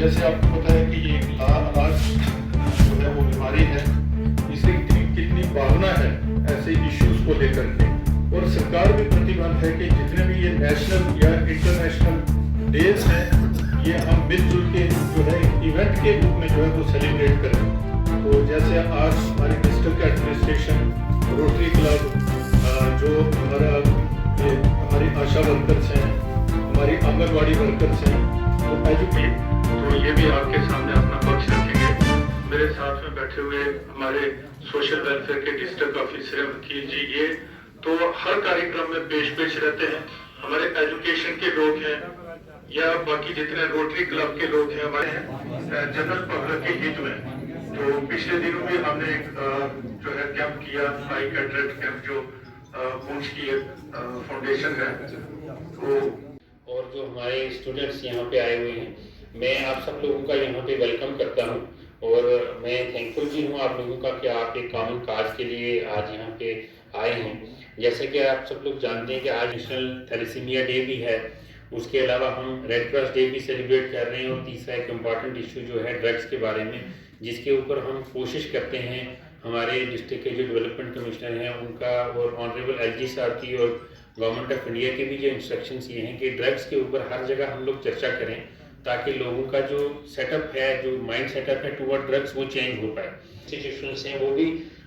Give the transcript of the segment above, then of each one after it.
जैसे आपको पता है कि ये लालाज जो है वो बीमारी है, इससे कितनी भावना है ऐसे इश्यूज को लेकर के, और सरकार भी प्रतिबद्ध है कि जितने भी ये नेशनल या इंटरनेशनल डेज हैं ये हम मिलजुल के जो है इवेंट के रूप में जो है वो सेलिब्रेट करें। तो जैसे आज हमारी डिस्ट्रिक्ट एडमिनिस्ट्रेशन, रोटरी क्लब, जो हमारी आशा वर्कर्स हैं, हमारी आंगनबाड़ी वर्कर्स हैं, तो एजुकेट, तो ये भी आपके सामने अपना पक्ष रखेंगे। मेरे साथ में बैठे हुए हमारे सोशल वेलफेयर के डिस्ट्रिक्ट ऑफिसर वकील जी, ये तो हर कार्यक्रम में पेश रहते हैं। हमारे एजुकेशन के लोग हैं या बाकी जितने रोटरी क्लब के लोग हैं, हमारे जनरल पब्लिक के हित में। तो पिछले दिनों भी हमने जो है कैंप किया, आई कैडरेट कैंप, जो पूंछ की फाउंडेशन है। तो और जो हमारे स्टूडेंट्स यहाँ पे आए हुए हैं, मैं आप सब लोगों का यहाँ पे वेलकम करता हूँ और मैं थैंकफुल भी हूँ आप लोगों का कि आप एक कॉमन काज के लिए आज यहाँ पे आए हैं। जैसे कि आप सब लोग जानते हैं कि आज नेशनल थैलेसीमिया डे भी है, उसके अलावा हम रेड क्रॉस डे भी सेलिब्रेट कर रहे हैं, और तीसरा एक इम्पॉर्टेंट इशू जो है ड्रग्स के बारे में, जिसके ऊपर हम कोशिश करते हैं हमारे डिस्ट्रिक्ट के जो डेवलपमेंट कमिश्नर हैं उनका और ऑनरेबल एलजी साहब की और गवर्नमेंट ऑफ इंडिया के भी जो इंस्ट्रक्शंस ये हैं कि ड्रग्स के ऊपर हर जगह हम लोग चर्चा करें, ताकि लोगों का जो सेटअप है, जो माइंड सेटअप है टुवर्ड ड्रग्स, वो चेंज हो पाए। इंस्टीट्यूशंस हैं वो भी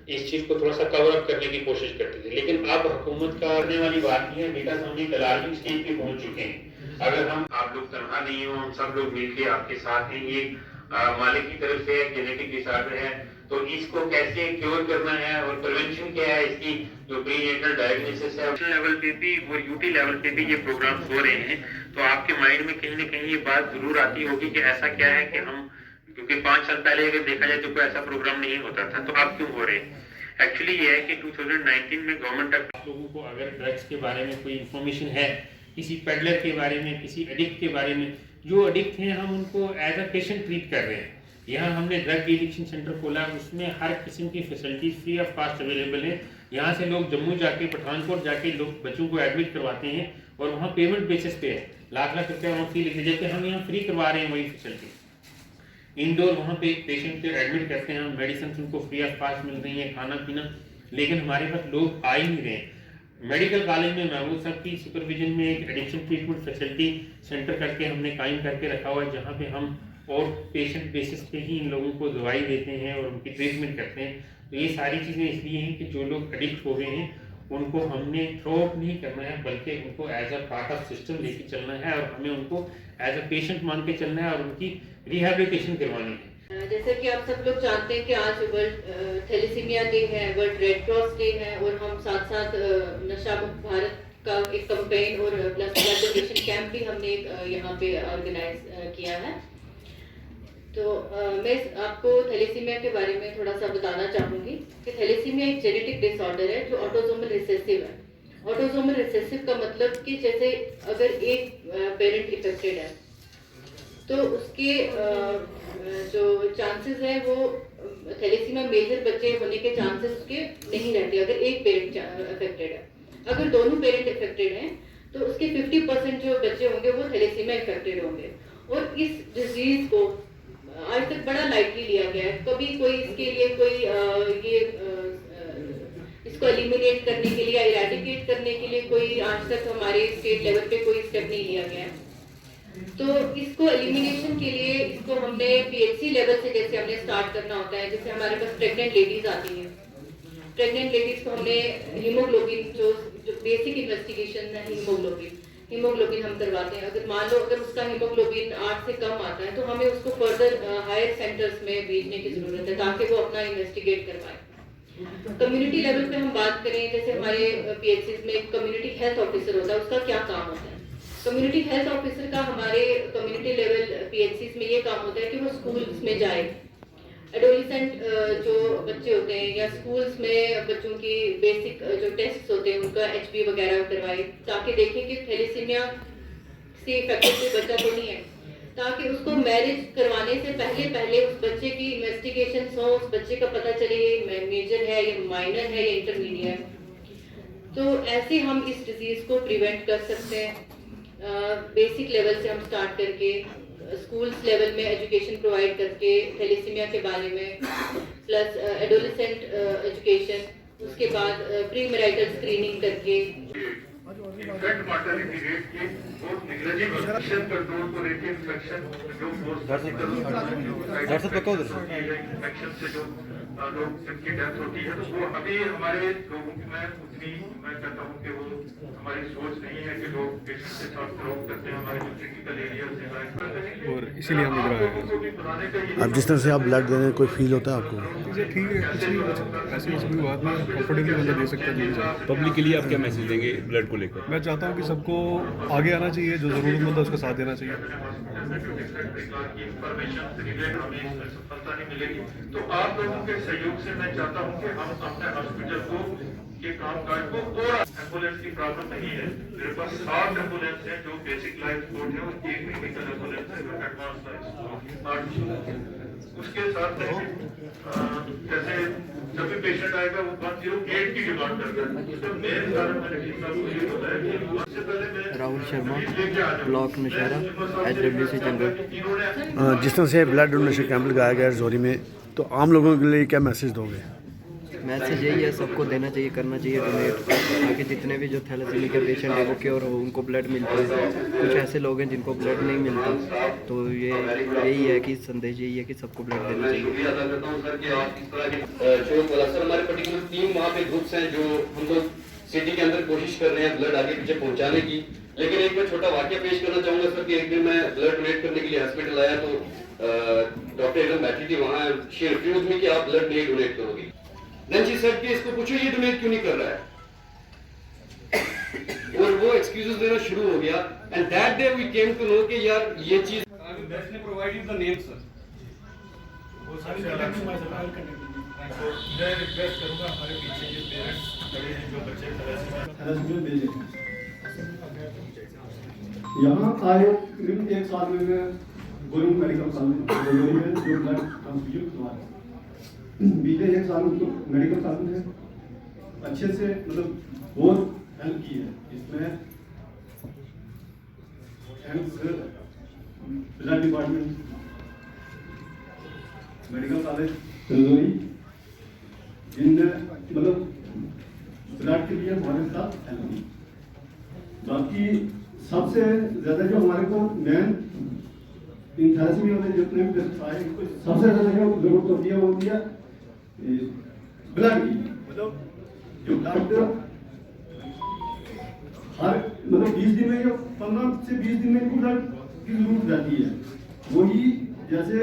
इस चीज़ को थोड़ा सा कवर अप करने की कोशिश करते थे, लेकिन अब हुकूमत का करने वाली बात नहीं है, बिकॉज हम एक अलार्मिंग स्टेज पे पहुंच चुके हैं। अगर हम आप लोग तनहा नहीं हो, हम सब लोग मिलके आपके साथ हैं। ये मालिक की तरफ से जेनेटिक डिसऑर्डर है, तो इसको कैसे क्योर करना है और प्रिवेंशन क्या है, इसकी जो प्रीनेटल डायग्नोसिस है, लेवल पे भी और यूटी लेवल पे भी ये प्रोग्राम्स हो रहे हैं। तो आपके माइंड में कहीं ना कहीं ये बात जरूर आती होगी कि ऐसा क्या है कि हम, क्योंकि 5 साल पहले अगर देखा जाए तो कोई ऐसा प्रोग्राम नहीं होता था, तो अब क्यों हो रहे हैं। एक्चुअली ये है कि 2019 में गवर्नमेंट आप लोगों को अगर ड्रग्स के बारे में कोई इन्फॉर्मेशन है, किसी पेडलर के बारे में, किसी एडिक्ट के बारे में, जो एडिक्ट हैं हम उनको एज अ पेशेंट ट्रीट कर रहे हैं। यहाँ हमने ड्रग एडिक्शन सेंटर खोला, उसमें हर किस्म की facilities free of cost available है। यहाँ से लोग जम्मू जाके, पठानकोट जाके लोग बच्चों को एडमिट करवाते हैं और वहाँ पेमेंट बेसिस पे है, लाख लाख रुपया वहाँ फी लिखे जाते हैं, हम यहाँ फ्री करवा रहे हैं वही फैसिलिटी। इंडोर वहाँ पे पेशेंट को एडमिट करते हैं, मेडिसिन उनको फ्री ऑफ कॉस्ट मिल रही है, खाना पीना, लेकिन हमारे पास लोग आ ही नहीं रहे। मेडिकल कॉलेज में महबूब साहब की सुपरविजन में एक एडिक्शन ट्रीटमेंट फैसिलिटी सेंटर करके हमने कायम करके रखा हुआ है, जहाँ पे हम और पेशेंट बेसिस पे ही इन लोगों को दवाई देते हैं और उनकी ट्रीटमेंट करते हैं। तो ये सारी चीज़ें इसलिए हैं कि जो लोग एडिक्ट हो गए हैं उनको हमने थ्रो आउट नहीं करना है, बल्कि उनको as a part of system लेके चलना है और हमें उनको एज अ पेशेंट मान के चलना है और उनकी रिहैबिलिटेशन करवानी है। जैसे कि आप सब लोग जानते हैं कि आज वर्ल्ड थैलेसीमिया डे है, वर्ल्ड रेड क्रॉस डे है, और हम साथ साथ नशा मुक्त भारत का एक कैंपेन और प्लस ब्लड डोनेशन कैंप भी हमने यहाँ पे ऑर्गेनाइज किया है। तो मैं आपको थैलेसीमिया के बारे में थोड़ा सा बताना चाहूँगी कि थैलेसीमिया एक जेनेटिक डिसऑर्डर है जो ऑटोसोमल रिसेसिव है। ऑटोसोमल रिसेसिव का मतलब कि जैसे अगर एक पेरेंट इफेक्टेड है तो उसके जो चांसेस है वो थैलेसीमिया मेजर बच्चे होने के चांसेस उसके नहीं रहते अगर एक पेरेंट अफेक्टेड है। अगर दोनों पेरेंट इफेक्टेड हैं तो उसके 50% जो बच्चे होंगे वो थैलेसीमिया इफेक्टेड होंगे। और इस डिजीज को आज तक बड़ा लाइटली लिया गया है, कभी कोई इसके लिए कोई इसको एलिमिनेट करने के लिए या इरेडिकेट करने के लिए कोई आज तक हमारे स्टेट लेवल पे कोई स्टेप नहीं लिया गया है। तो इसको एलिमिनेशन के लिए इसको हमने पीएचसी लेवल से जैसे हमने स्टार्ट करना होता है, जैसे हमारे पास प्रेग्नेंट लेडीज आती हैं, प्रेग्नेंट लेडीज को हमने हीमोग्लोबिन जो बेसिक इन्वेस्टिगेशन है हीमोग्लोबिन हम करवाते हैं। अगर मान लो अगर उसका हीमोग्लोबिन 8 से कम आता है तो हमें उसको फर्दर हायर सेंटर्स में भेजने की जरूरत है ताकि वो अपना इन्वेस्टिगेट करवाए। कम्युनिटी लेवल पे हम बात करें, जैसे हमारे पीएचसी में एक कम्युनिटी हेल्थ ऑफिसर होता है, उसका क्या काम होता है? कम्युनिटी हेल्थ ऑफिसर का हमारे कम्युनिटी लेवल पीएचसी में ये काम होता है कि वो स्कूल्स में जाए, एडोलेसेंट जो बच्चे होते हैं या स्कूल्स में बच्चों की बेसिक जो टेस्ट होते हैं उनका एचबी वगैरह करवाए, ताकि देखें कि थैलेसीमिया से इफेक्टेड कोई बच्चा तो नहीं है, ताकि उसको मैरिज करवाने से पहले उस बच्चे की इन्वेस्टिगेशन हो, उस बच्चे का पता चले ये मेजर है, ये माइनर है, ये इंटरमीडिएट है। तो ऐसे हम इस डिजीज को प्रिवेंट कर सकते हैं बेसिक लेवल से हम स्टार्ट करके स्कूल्स लेवल में एजुकेशन प्रोवाइड करके थैलेसीमिया के बारे में, प्लस एडोलेसेंट एजुकेशन, उसके बाद प्री मैरिटल स्क्रीनिंग करके इन्फेक्ट मॉर्टेलिटी रेट के बहुत नेग्लिजिबल इन्फेक्शन कंट्रोल को लेके इन्फेक्शन जो इन्फेक्शन से जो लोग जिनकी डेथ होती है, तो वो अभी हमारे लोगों में उतनी, मैं कहता हूँ कि वो हमारी सोच नहीं है कि लोग पेशेंट के साथ ड्रॉप करते हैं हमारे जो क्रिटिकल एरिया से, और इसीलिए हम इधर आए। अब जिस तरह से आप ब्लड दे रहे हैं, कोई फील होता है आपको? ठीक है, कुछ नहीं, ऐसी कोई बात नहीं, कंफर्टेबली बंदा दे सकता है। पब्लिक के लिए आप क्या मैसेज देंगे ब्लड को लेकर? मैं चाहता हूँ कि सबको आगे आना चाहिए, जो ज़रूरतमंद है उसका साथ देना चाहिए। सफलता नहीं मिलेगी, तो आप लोगों के सहयोग से मैं चाहता हूँ कि हम अपने हॉस्पिटल को के कामकाज को और एम्बुलेंस की प्रॉब्लम नहीं है। मेरे पास 7 एम्बुलेंस है जो बेसिक लाइफ सपोर्ट है, और 1 मेडिकल एम्बुलेंस है जो एडवांस लाइफ सपोर्ट। उसके साथ जैसे जब भी पेशेंट आएगा वो 108 की डिमांड करता है, तो मेन कारण मैंने सबको ये बताया कि सबसे पहले मैं Rahul Sharma, block Naushahra, HWC general. जिस तरह से ब्लड डोनेशन कैंप लगाया गया है रजौरी में, तो आम लोगों के लिए क्या मैसेज दोगे? मैसेज यही है, सबको देना चाहिए, करना चाहिए डोनेट, ताकि जितने भी जो थैलेसीमिया के पेशेंट है वो क्योर हो, उनको ब्लड मिलता है। कुछ ऐसे लोग हैं जिनको ब्लड नहीं मिलता, तो ये यही है कि संदेश यही है कि सबको ब्लड देना चाहिए। सर हमारे पर्टिकुलर 3 वहाँ पे ग्रुप्स हैं जो हम लोग सिटी के अंदर कोशिश कर रहे हैं ब्लड आगे पीछे पहुँचाने की। लेकिन एक मैं छोटा वाक्य पेश करना चाहूँगा सर कि एक दिन मैं ब्लड डोनेट करने के लिए हॉस्पिटल आया, तो डॉक्टर एकदम बैठी थी वहाँ, शी रिफ्यूज मी कि आप ब्लड नहीं डोनेट करोगे। देन शी सेड कि इसको पूछो ये डोनेट क्यों नहीं कर रहा है, और वो एक्सक्यूजेस देना शुरू हो गया। And that day we came to know कि यार ये चीज ने प्रोवाइडेड द नेम सर। मैं रिक्वेस्ट करूंगा हमारे पीछे जो पेरेंट्स खड़े हैं, जो बच्चे यहाँ आए करीब 1 साल में मैं गोविंद मेडिकल कॉलेज में जो ब्लड ट्रांसफ्यूजन हुआ है, बीते 1 साल में तो मेडिकल कॉलेज ने अच्छे से मतलब बहुत हेल्प की है। इसमें thanks blood department, medical college Rajouri, जिनने मतलब ब्लड के लिए हमारे साथ हेल्प की। बाकी सबसे ज़्यादा जो हमारे को मेन इन थैलेसीमिया में जितने भी पेशेंट आए, सबसे ज़्यादा जो जरूरत होती है वो होती है ब्लड की। मतलब जो ब्लड हर मतलब 20 दिन में या 15 से 20 दिन में इनको ब्लड की जरूरत रहती है। वही जैसे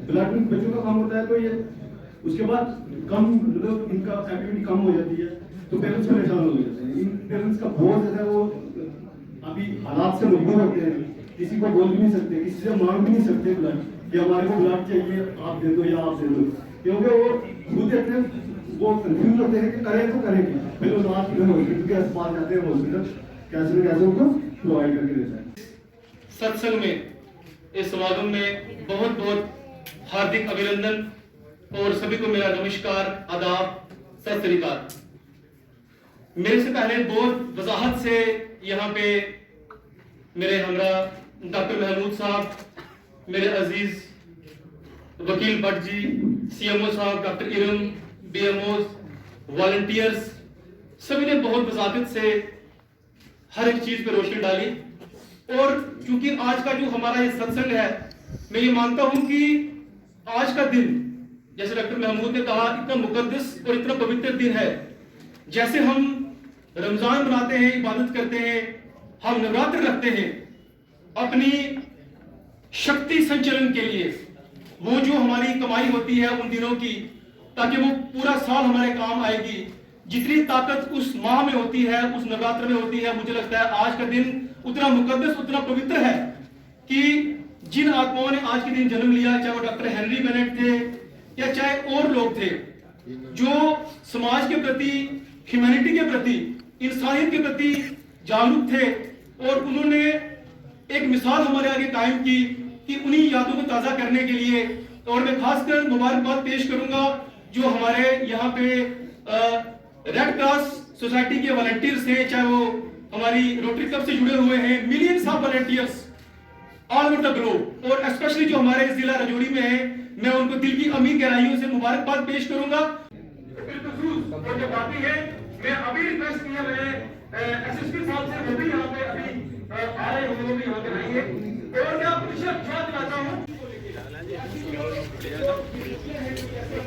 ब्लड में बच्चों का काम होता है, तो ये उसके बाद कम मतलब इनका एक्टिविटी कम हो जाती है, तो पेरेंट्स परेशान हो जाते हैं। इन पेरेंट्स का बहुत ज़्यादा वो अभी हालात से मजबूर होते हैं, किसी को बोल भी नहीं सकते, किसी से मांग भी नहीं सकते ब्लड कि हमारे को ब्लड चाहिए, आप दे दो या आप दे दो, क्योंकि वो खुद इतने वो कंफ्यूज होते हैं कि करें तो करें क्या। फिर वो लास्ट में हॉस्पिटल के अस्पताल जाते हैं, हॉस्पिटल कैसे न कैसे उनको प्रोवाइड करके देता है। सत्संग में इस समागम में बहुत बहुत हार्दिक अभिनंदन और सभी को मेरा नमस्कार, आदाब, सत श्री अकाल। मेरे से पहले बहुत वजाहत से यहाँ पे मेरे हमरा डॉक्टर महमूद साहब, मेरे अजीज वकील भट्ट जी, CMO साहब डॉक्टर इरम, BMOs, वॉलंटियर्स, सभी ने बहुत वजाहत से हर एक चीज पे रोशनी डाली। और क्योंकि आज का जो हमारा ये सत्संग है, मैं ये मानता हूं कि आज का दिन, जैसे डॉक्टर महमूद ने कहा, इतना मुकद्दस और इतना पवित्र दिन है। जैसे हम रमजान मनाते हैं, इबादत करते हैं, हम नवरात्र रखते हैं अपनी शक्ति संचलन के लिए, वो जो हमारी कमाई होती है उन दिनों की, ताकि वो पूरा साल हमारे काम आएगी। जितनी ताकत उस माह में होती है, उस नवरात्र में होती है, मुझे लगता है आज का दिन उतना मुकद्दस, उतना पवित्र है कि जिन आत्माओं ने आज के दिन जन्म लिया, चाहे वो डॉक्टर हेनरी बेनेट थे या चाहे और लोग थे, जो समाज के प्रति, ह्यूमैनिटी के प्रति, इंसानियत के प्रति जागरूक थे, और उन्होंने एक मिसाल हमारे आगे कायम की कि उन्हीं यादों को ताज़ा करने के लिए। और मैं खासकर मुबारकबाद पेश करूंगा जो हमारे यहाँ पे रेड क्रॉस सोसाइटी के वॉलंटियर्स हैं, चाहे वो हमारी रोटरी क्लब से जुड़े हुए हैं, millions of volunteers all over the globe, और स्पेशली जो हमारे जिला राजौरी में है, मैं उनको दिल की अमीर गहराइयों से मुबारकबाद पेश करूंगा। और जो बाकी है, मैं अभी रिक्वेस्ट किया मैंने एसएसपी साहब से, वो भी यहाँ पे अभी आ रहे हैं, वो भी यहाँ पे आएंगे, और मैं आपको विशेष बात दिलाता हूँ,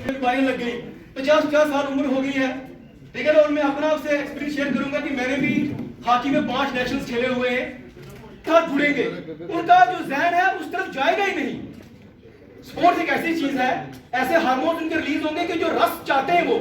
बीमारी लग गई, 50 साल उम्र हो गई है, ठीक है ना। और मैं अपना आपसे एक्सपीरियंस शेयर करूंगा कि मैंने भी हॉकी में 5 नेशनल्स खेले हुए हैं। साथ जुड़ेंगे, उनका जो जहन है उस तरफ जाएगा ही नहीं। स्पोर्ट्स एक ऐसी चीज है, ऐसे हार्मोन उनके रिलीज होंगे कि जो रस चाहते हैं, वो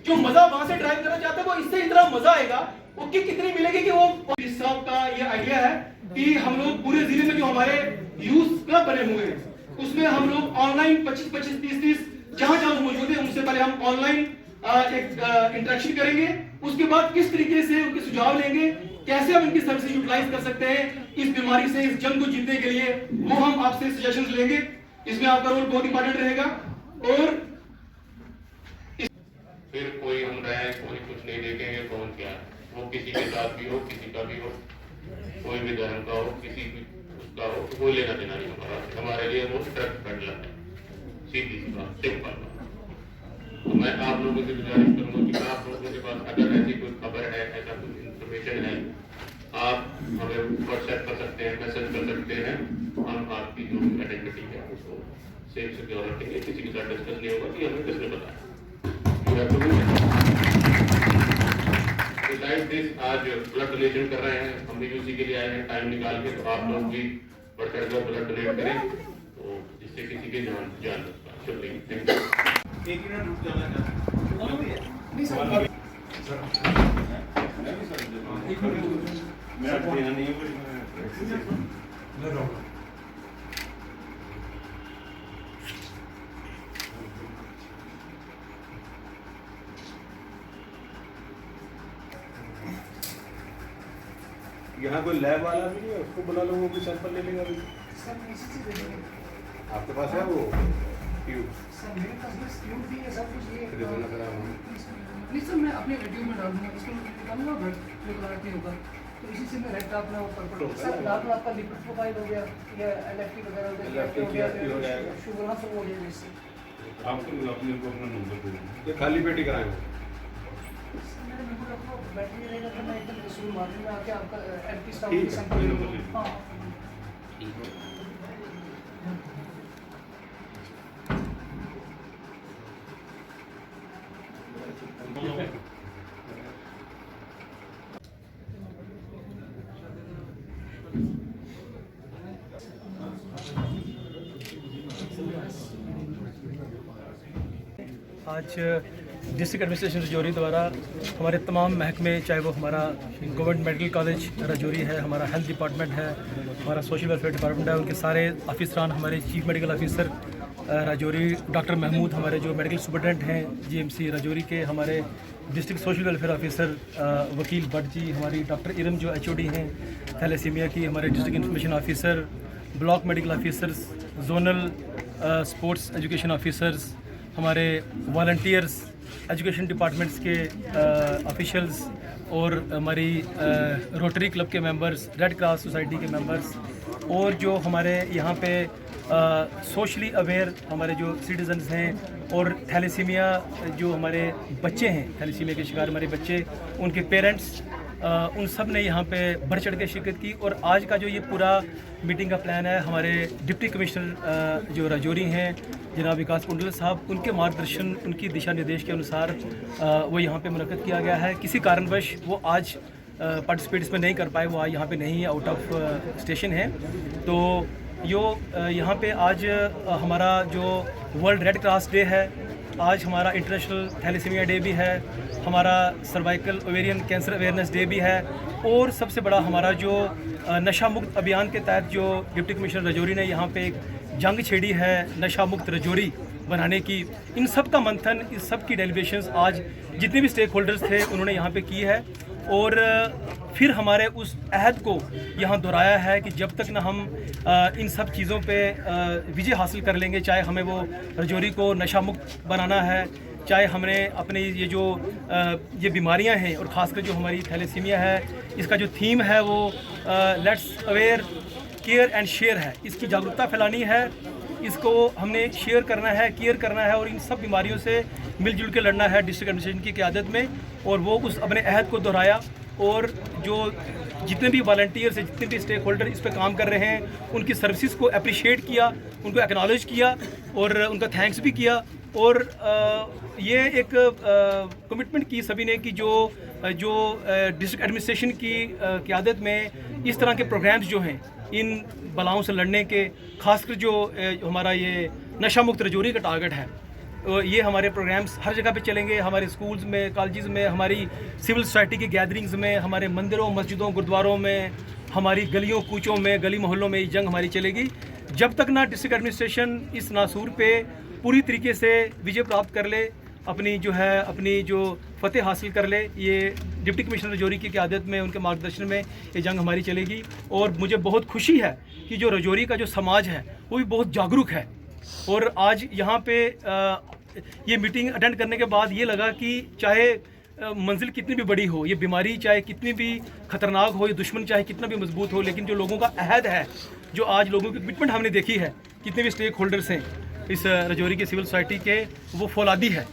जो मजा वहां से ड्राइव करना चाहते हैं, वो इससे इतना मजा आएगा, वो किक कितनी मिलेगी कि वो। इस साहब का ये आइडिया है कि हम लोग पूरे जिले में जो हमारे यूथ क्लब बने हुए हैं, उसमें हम लोग ऑनलाइन 25-25, 30-30 जहां मौजूद है, उनसे पहले हम ऑनलाइन एक इंटरेक्शन करेंगे। उसके बाद किस तरीके से उनके सुझाव लेंगे, कैसे हम इनकी सर्विस यूटिलाइज कर सकते हैं इस बीमारी से, इस जंग को जीतने के लिए, वो हम आपसे सजेशंस लेंगे। इसमें आपका रोल बहुत इंपॉर्टेंट रहेगा। और फिर कोई हम रहे, कोई कुछ नहीं देखेंगे, कौन क्या, वो किसी के साथ भी हो, किसी का भी हो, कोई भी धर्म का हो, किसी भी उसका हो, कोई लेना देना नहीं हमारा। हमारे लिए वो ट्रक फैसला है, सीधी सी बात, सिंपल बात। तो मैं आप लोगों से गुजारिश करूंगा कि आप लोगों के पास अगर ऐसी कोई खबर है, ऐसा कुछ इंफॉर्मेशन है, आप हमें व्हाट्सएप कर सकते हैं, मैसेज कर सकते हैं। हम आपकी जो आइडेंटिटी है उसको सेफ सिक्योर रखेंगे, किसी के साथ डिस्कस नहीं होगा कि हमें किसने बताया। Besides this, आज ब्लड डोनेशन कर रहे हैं, हम भी उसी के लिए आए हैं टाइम निकाल के, तो आप लोग भी बढ़ चढ़ कर ब्लड डोनेट करें, तो जिससे किसी की जान शुक्रिया, थैंक यू। एक मिनट रुक जाना यहाँ कोई लैब वाला भी नहीं है, उसको बुला लो, वो भी सैंपल ले लेगा। आपके पास है वो ट्यूब? नहीं सर, मैं अपने वीडियो में डालूंगा, इसको निकालूंगा, ब्लड होगा, तो इसी से मैं रेड अपना ऊपर सर रात में आपका लिपिड प्रोफाइल हो गया या एलएफटी वगैरह हो गया, शुगर हाँ सब हो जाएगा इससे। आपको अपने को अपना नंबर दे दें, खाली पेटी कराएंगे। बैटरी रहेगा तो मैं एकदम शुरू मार्जिन में आके आपका एम्प्टी स्टॉक सैंपल। हाँ आज डिस्ट्रिक्ट एडमिनिस्ट्रेशन राजौरी द्वारा हमारे तमाम महकमे, चाहे वो हमारा गवर्नमेंट मेडिकल कॉलेज राजौरी है, हमारा हेल्थ डिपार्टमेंट है, हमारा सोशल वेलफेयर डिपार्टमेंट है, उनके सारे ऑफिसरान, हमारे chief medical officer Rajouri doctor Mahmood, हमारे जो मेडिकल सुपरटेंडेंट हैं जीएमसी राजौरी के, हमारे डिस्ट्रिक्ट सोशल वेलफेयर ऑफिसर वकील भट्ट जी, हमारी डॉक्टर इरम जो एचओडी हैं थैलेसीमिया की, हमारे district information officer, block medical officers, zonal sports education officers, हमारे वॉलंटियर्स, एजुकेशन डिपार्टमेंट्स के ऑफिशियल्स, और हमारी रोटरी क्लब के मेंबर्स, रेड क्रॉस सोसाइटी के मेंबर्स, और जो हमारे यहाँ पे सोशली अवेयर हमारे जो सिटीजन्स हैं, और थैलेसीमिया जो हमारे बच्चे हैं, थैलेसीमिया के शिकार हमारे बच्चे, उनके पेरेंट्स, उन सब ने यहाँ पे बढ़ चढ़ के शिरकत की। और आज का जो ये पूरा मीटिंग का प्लान है, हमारे डिप्टी कमिश्नर जो राजौरी हैं जनाब विकास कुंडल साहब, उनके मार्गदर्शन, उनकी दिशा निर्देश के अनुसार वो यहाँ पे मुनक्कद किया गया है। किसी कारणवश वो आज पार्टिसिपेट इसमें नहीं कर पाए, वो आज यहाँ पे नहीं है, आउट ऑफ स्टेशन है। तो यहाँ पे आज हमारा जो वर्ल्ड रेड क्रॉस डे है, आज हमारा इंटरनेशनल थैलेसीमिया डे भी है, हमारा cervical ovarian cancer awareness day भी है, और सबसे बड़ा हमारा जो नशा मुक्त अभियान के तहत जो डिप्टी कमिश्नर राजौरी ने यहाँ पे एक जंग छेड़ी है नशा मुक्त राजौरी बनाने की, इन सब का मंथन, इस सब की डेलीब्रेशंस आज जितने भी स्टेक होल्डर्स थे उन्होंने यहाँ पे की है। और फिर हमारे उस अहद को यहाँ दोहराया है कि जब तक ना हम इन सब चीज़ों पे विजय हासिल कर लेंगे, चाहे हमें वो राजौरी को नशा मुक्त बनाना है, चाहे हमने अपने ये जो ये बीमारियां हैं, और ख़ासकर जो हमारी थैलेसीमिया है, इसका जो थीम है वो let's aware care and share है, इसकी जागरूकता फैलानी है, इसको हमने शेयर करना है, केयर करना है और इन सब बीमारियों से मिलजुल के लड़ना है डिस्ट्रिक्ट एडमिनिस्ट्रेशन की क़यादत में। और वो उस अपने अहद को दोहराया और जो जितने भी वॉलंटियर्स हैं, जितने भी स्टेक होल्डर इस पर काम कर रहे हैं, उनकी सर्विसेज को अप्रिशिएट किया, उनको एक्नॉलेज किया और उनका थैंक्स भी किया। और ये एक कमिटमेंट की सभी ने कि जो डिस्ट्रिक्ट एडमिनिस्ट्रेशन की क़यादत में इस तरह के प्रोग्राम्स जो हैं इन बलाओं से लड़ने के, खासकर जो हमारा ये नशा मुक्त रजौरी का टारगेट है, ये हमारे प्रोग्राम्स हर जगह पे चलेंगे, हमारे स्कूल्स में, कॉलेजेस में, हमारी सिविल सोसाइटी की गैदरिंग्स में, हमारे मंदिरों, मस्जिदों, गुरुद्वारों में, हमारी गलियों कूचों में, गली मोहल्लों में ये जंग हमारी चलेगी। जब तक ना डिस्ट्रिक्ट एडमिनिस्ट्रेशन इस नासूर पे पूरी तरीके से विजय प्राप्त कर ले, अपनी जो फतेह हासिल कर ले, ये डिप्टी कमिश्नर रजौरी की क़यादत में, उनके मार्गदर्शन में ये जंग हमारी चलेगी। और मुझे बहुत खुशी है कि जो रजौरी का जो समाज है वो भी बहुत जागरूक है। और आज यहाँ पे ये मीटिंग अटेंड करने के बाद ये लगा कि चाहे मंजिल कितनी भी बड़ी हो, ये बीमारी चाहे कितनी भी खतरनाक हो, ये दुश्मन चाहे कितना भी मजबूत हो, लेकिन जो लोगों का अहद है, जो आज लोगों की कमिटमेंट हमने देखी है, कितने भी स्टेक होल्डर्स हैं इस रजौरी की सिविल सोसाइटी के, वो फौलादी है।